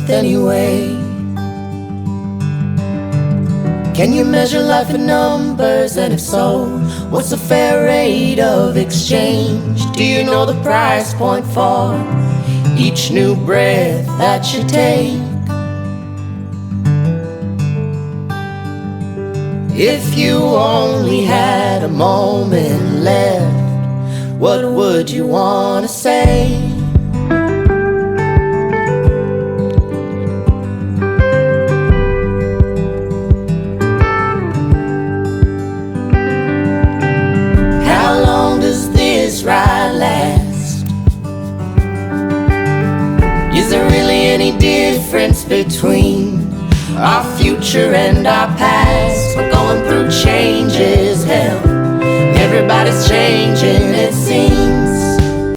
worth anyway? Can you measure life in numbers? And if so, what's the fair rate of exchange? Do you know the price point for each new breath that you take? If you only had a moment left, what would you want to say? How long does this ride last? Is there really any difference between our future and our past? We're going through changes, hell, everybody's changing it seems.